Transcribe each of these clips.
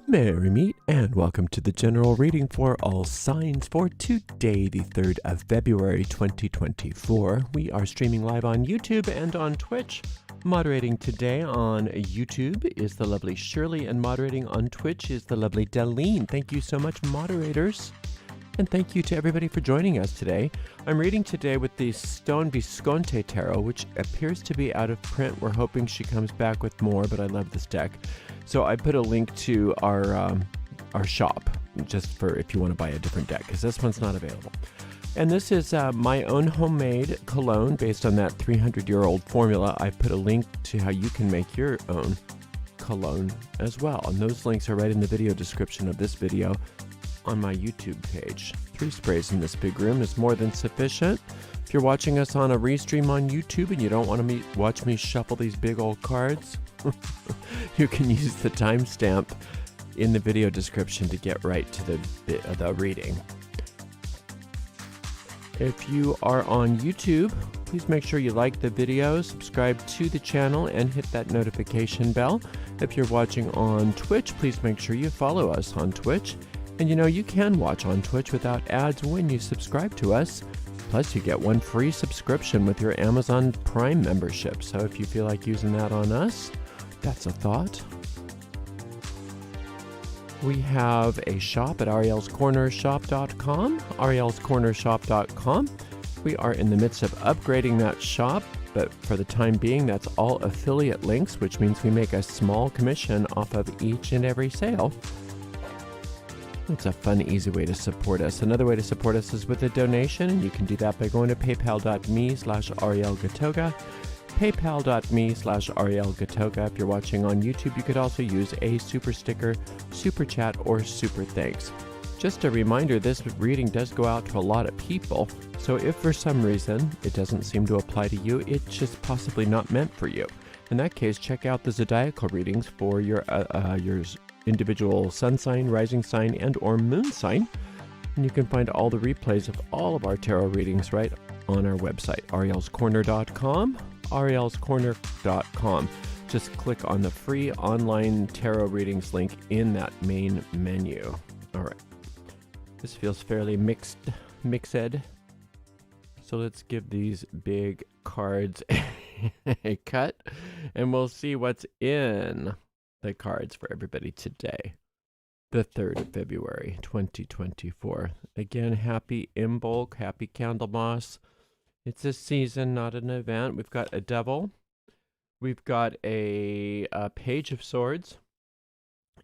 Merry meet and welcome to the general reading for all signs for today, the 3rd of February 2024. We are streaming live on YouTube and on Twitch. Moderating today on YouTube is the lovely Shirley, and moderating on Twitch is the lovely Delene. Thank you so much, moderators. And thank you to everybody for joining us today. I'm reading today with the Stone Visconti Tarot, which appears to be out of print. We're hoping she comes back with more, but I love this deck. So I put a link to our shop, just for if you want to buy a different deck, because this one's not available. And this is my own homemade cologne based on that 300-year-old formula. I put a link to how you can make your own cologne as well. And those links are right in the video description of this video on my YouTube page. 3 sprays in this big room is more than sufficient. If you're watching us on a restream on YouTube and you don't want to watch me shuffle these big old cards, you can use the timestamp in the video description to get right to the reading. If you are on YouTube, please make sure you like the video, subscribe to the channel, and hit that notification bell. If you're watching on Twitch, please make sure you follow us on Twitch. And you can watch on Twitch without ads when you subscribe to us. Plus, you get 1 free subscription with your Amazon Prime membership. So if you feel like using that on us, that's a thought. We have a shop at arielscornershop.com, arielscornershop.com. We are in the midst of upgrading that shop, but for the time being, that's all affiliate links, which means we make a small commission off of each and every sale. It's a fun, easy way to support us. Another way to support us is with a donation, and you can do that by going to paypal.me/arielgatoga, paypal.me/arielgatoga. If you're watching on YouTube, you could also use a super sticker, super chat, or super thanks. Just a reminder, this reading does go out to a lot of people, so if for some reason it doesn't seem to apply to you, it's just possibly not meant for you. In that case, check out the Zodiacal readings for your individual sun sign, rising sign, and or moon sign. And you can find all the replays of all of our tarot readings right on our website, arielscorner.com, arielscorner.com. Just click on the free online tarot readings link in that main menu. All right. This feels fairly mixed. So let's give these big cards a cut, and we'll see what's in the cards for everybody today, the 3rd of February 2024. Again, happy Imbolc, happy Candlemas. It's a season, not an event. We've got a devil, we've got a page of swords,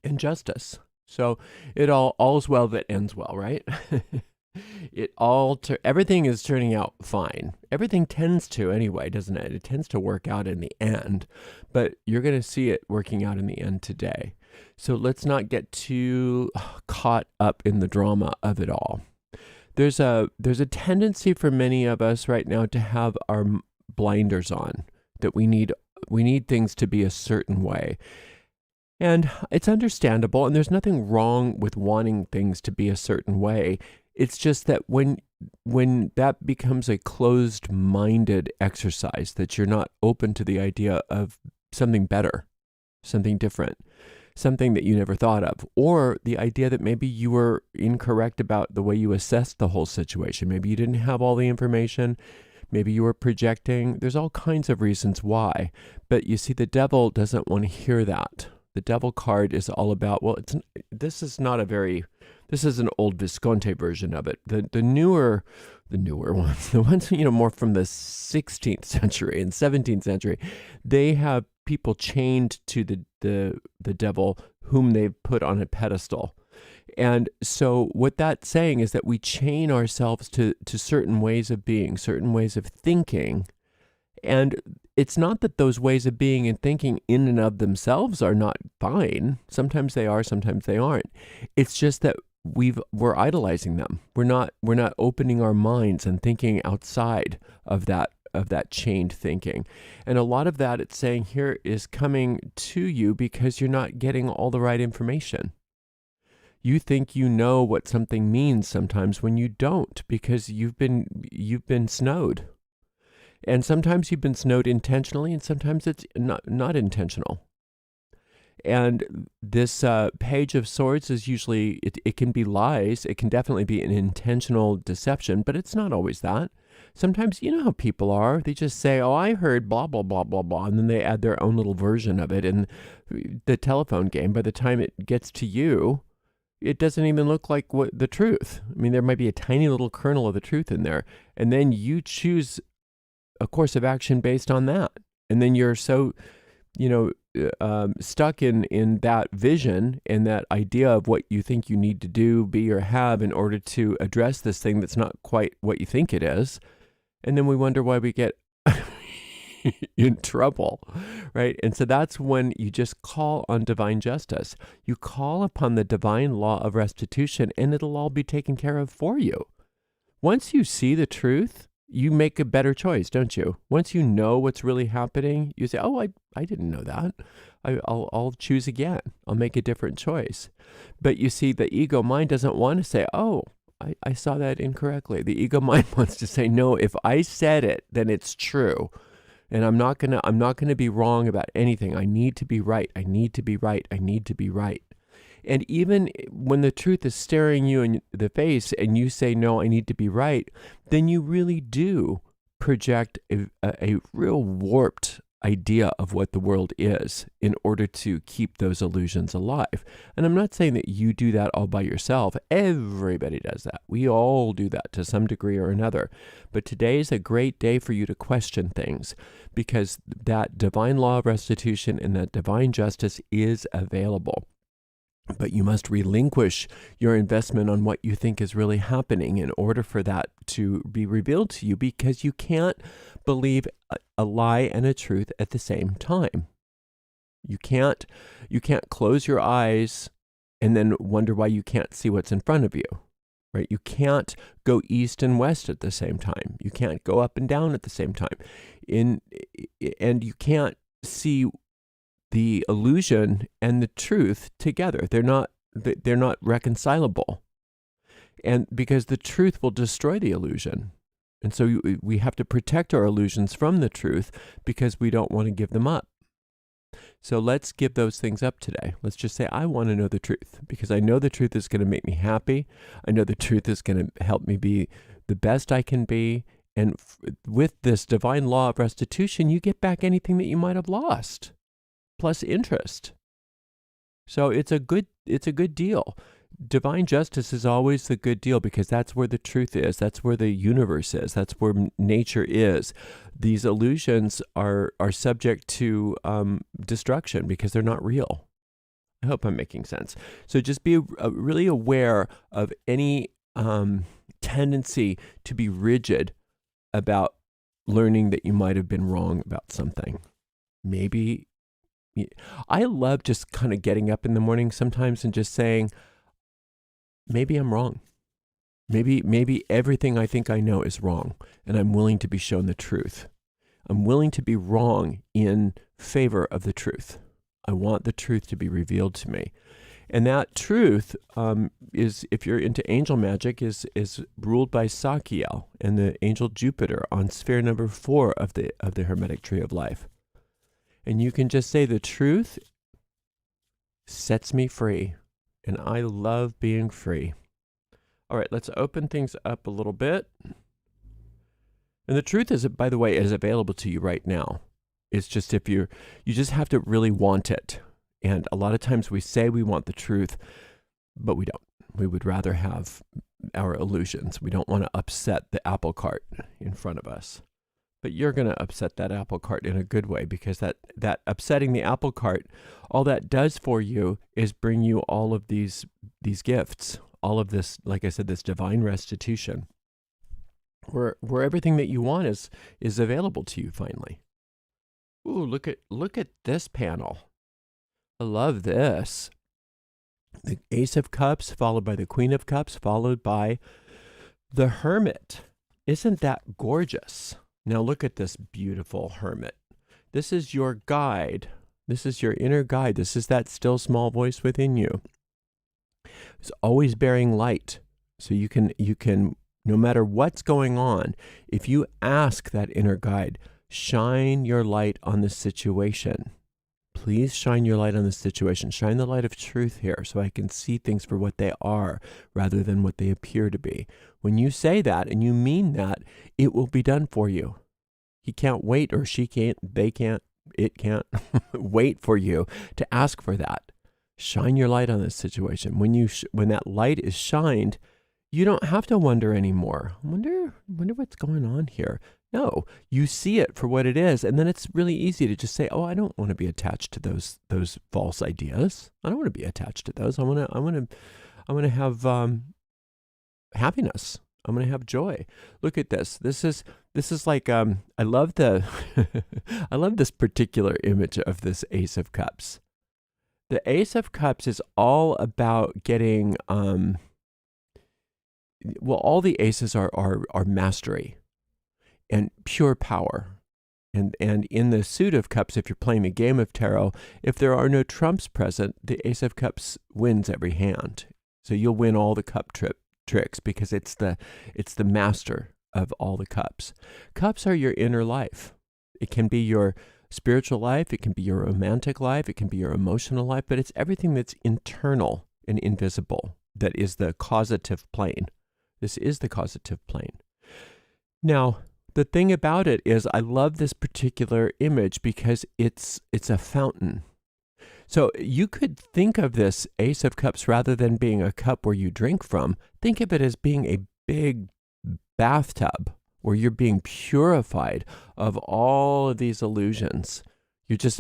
and justice. So all's well that ends well, right? Everything is turning out fine. Everything tends to anyway, doesn't it? It tends to work out in the end, but you're going to see it working out in the end today. So let's not get too caught up in the drama of it all. There's a tendency for many of us right now to have our blinders on, that we need things to be a certain way. And it's understandable, and there's nothing wrong with wanting things to be a certain way. It's just that when that becomes a closed-minded exercise, that you're not open to the idea of something better, something different, something that you never thought of, or the idea that maybe you were incorrect about the way you assessed the whole situation. Maybe you didn't have all the information. Maybe you were projecting. There's all kinds of reasons why. But you see, the devil doesn't want to hear that. The devil card is all about, this is an old Visconti version of it. The newer ones, the ones, more from the 16th century and 17th century, they have people chained to the devil whom they've put on a pedestal. And so what that's saying is that we chain ourselves to certain ways of being, certain ways of thinking. And it's not that those ways of being and thinking in and of themselves are not fine. Sometimes they are, sometimes they aren't. It's just that we're idolizing them. We're not opening our minds and thinking outside of that chained thinking. And a lot of that, it's saying here, is coming to you because you're not getting all the right information. You think you know what something means sometimes when you don't, because you've been snowed. And sometimes you've been snowed intentionally, and sometimes it's not intentional. And this Page of Swords is usually, it can be lies. It can definitely be an intentional deception, but it's not always that. Sometimes, you know how people are. They just say, oh, I heard blah, blah, blah, blah, blah. And then they add their own little version of it. And the telephone game, by the time it gets to you, it doesn't even look like the truth. I mean, there might be a tiny little kernel of the truth in there. And then you choose a course of action based on that. And then you're so, stuck in that vision and that idea of what you think you need to do, be, or have in order to address this thing that's not quite what you think it is. And then we wonder why we get in trouble, right? And so that's when you just call on divine justice. You call upon the divine law of restitution, and it'll all be taken care of for you. Once you see the truth, you make a better choice, don't you? Once you know what's really happening, you say, oh, I didn't know that. I'll choose again. I'll make a different choice. But you see, the ego mind doesn't want to say, oh, I saw that incorrectly. The ego mind wants to say, no, if I said it, then it's true. And I'm not gonna be wrong about anything. I need to be right. I need to be right. I need to be right. And even when the truth is staring you in the face and you say, no, I need to be right, then you really do project a real warped idea of what the world is in order to keep those illusions alive. And I'm not saying that you do that all by yourself. Everybody does that. We all do that to some degree or another. But today is a great day for you to question things, because that divine law of restitution and that divine justice is available. But you must relinquish your investment on what you think is really happening in order for that to be revealed to you, because you can't believe a lie and a truth at the same time. You can't close your eyes and then wonder why you can't see what's in front of you, right? You can't go east and west at the same time. You can't go up and down at the same time. And you can't see the illusion and the truth together. They're not reconcilable. And because the truth will destroy the illusion. And so we have to protect our illusions from the truth because we don't want to give them up. So let's give those things up today. Let's just say, I want to know the truth, because I know the truth is going to make me happy. I know the truth is going to help me be the best I can be. And with this divine law of restitution, you get back anything that you might have lost, plus interest. So it's a good deal. Divine justice is always the good deal, because that's where the truth is. That's where the universe is. That's where nature is. These illusions are subject to destruction because they're not real. I hope I'm making sense. So just be really aware of any tendency to be rigid about learning that you might have been wrong about something. Maybe I love just kind of getting up in the morning sometimes and just saying, maybe I'm wrong. Maybe everything I think I know is wrong, and I'm willing to be shown the truth. I'm willing to be wrong in favor of the truth. I want the truth to be revealed to me. And that truth is, if you're into angel magic, is ruled by Sakiel and the angel Jupiter on sphere number 4 of the Hermetic Tree of Life. And you can just say, the truth sets me free. And I love being free. All right, let's open things up a little bit. And the truth is, by the way, is available to you right now. It's just you just have to really want it. And a lot of times we say we want the truth, but we don't. We would rather have our illusions. We don't want to upset the apple cart in front of us. But you're going to upset that apple cart in a good way, because that upsetting the apple cart, all that does for you is bring you all of these gifts, all of this, like I said, this divine restitution, where everything that you want is available to you finally. Ooh, look at this panel. I love this. The Ace of Cups, followed by the Queen of Cups, followed by the Hermit. Isn't that gorgeous? Now look at this beautiful Hermit. This is your guide. This is your inner guide. This is that still small voice within you. It's always bearing light. So you can, no matter what's going on, if you ask that inner guide, shine your light on the situation. please shine your light on the situation. Shine the light of truth here so I can see things for what they are rather than what they appear to be. When you say that and you mean that, it will be done for you. He can't wait, or she can't, they can't, it can't wait for you to ask for that. Shine your light on this situation. When that light is shined, you don't have to wonder anymore. Wonder what's going on here. No, you see it for what it is, and then it's really easy to just say, "Oh, I don't want to be attached to those false ideas. I don't want to be attached to those. I want to have happiness. I'm going to have joy." Look at this. This is like I love the I love this particular image of this Ace of Cups. The Ace of Cups is all about getting all the aces are mastery and pure power. And in the suit of cups, if you're playing the game of tarot, if there are no trumps present, the Ace of Cups wins every hand. So you'll win all the cup tricks because it's the master of all the cups. Cups are your inner life. It can be your spiritual life, it can be your romantic life, it can be your emotional life, but it's everything that's internal and invisible that is the causative plane. This is the causative plane. Now, the thing about it is I love this particular image because it's a fountain. So you could think of this Ace of Cups rather than being a cup where you drink from. Think of it as being a big bathtub where you're being purified of all of these illusions.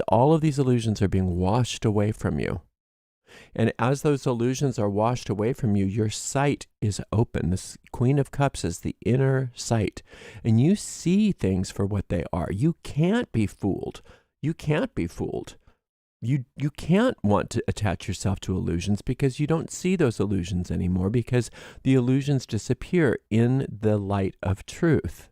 All of these illusions are being washed away from you. And as those illusions are washed away from you, your sight is open. This Queen of Cups is the inner sight. And you see things for what they are. You can't be fooled. You can't be fooled. You can't want to attach yourself to illusions because you don't see those illusions anymore because the illusions disappear in the light of truth.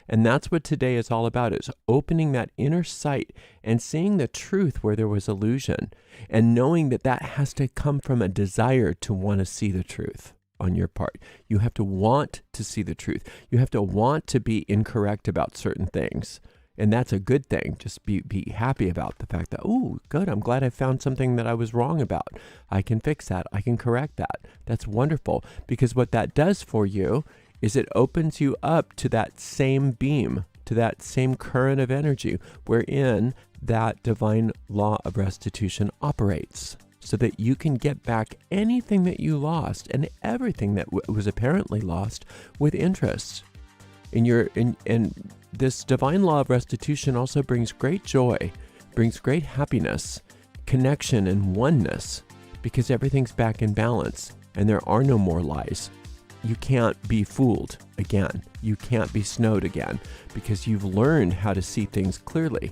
And that's what today is all about, is opening that inner sight and seeing the truth where there was illusion and knowing that that has to come from a desire to want to see the truth on your part. You have to want to see the truth. You have to want to be incorrect about certain things. And that's a good thing. Just be happy about the fact that, oh, good, I'm glad I found something that I was wrong about. I can fix that. I can correct that. That's wonderful. Because what that does for you is it opens you up to that same beam, to that same current of energy wherein that divine law of restitution operates, so that you can get back anything that you lost and everything that was apparently lost with interest. And this divine law of restitution also brings great joy, brings great happiness, connection, and oneness, because everything's back in balance and there are no more lies. You can't be fooled again. You can't be snowed again because you've learned how to see things clearly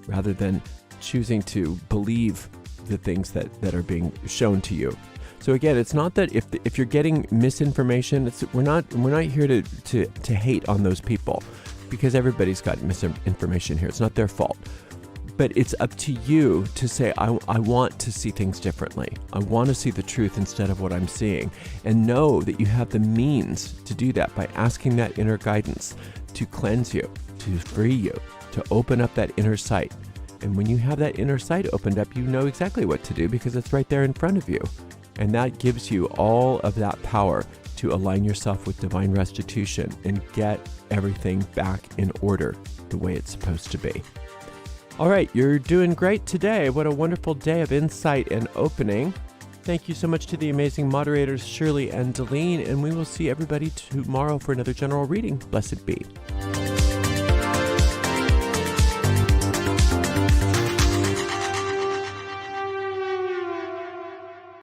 rather than choosing to believe the things that are being shown to you. So again, it's not that if you're getting misinformation, we're not here to hate on those people because everybody's got misinformation here. It's not their fault. But it's up to you to say, I want to see things differently. I want to see the truth instead of what I'm seeing. And know that you have the means to do that by asking that inner guidance to cleanse you, to free you, to open up that inner sight. And when you have that inner sight opened up, you know exactly what to do because it's right there in front of you. And that gives you all of that power to align yourself with divine restitution and get everything back in order the way it's supposed to be. All right, you're doing great today. What a wonderful day of insight and opening. Thank you so much to the amazing moderators, Shirley and Delene, and we will see everybody tomorrow for another general reading. Blessed be.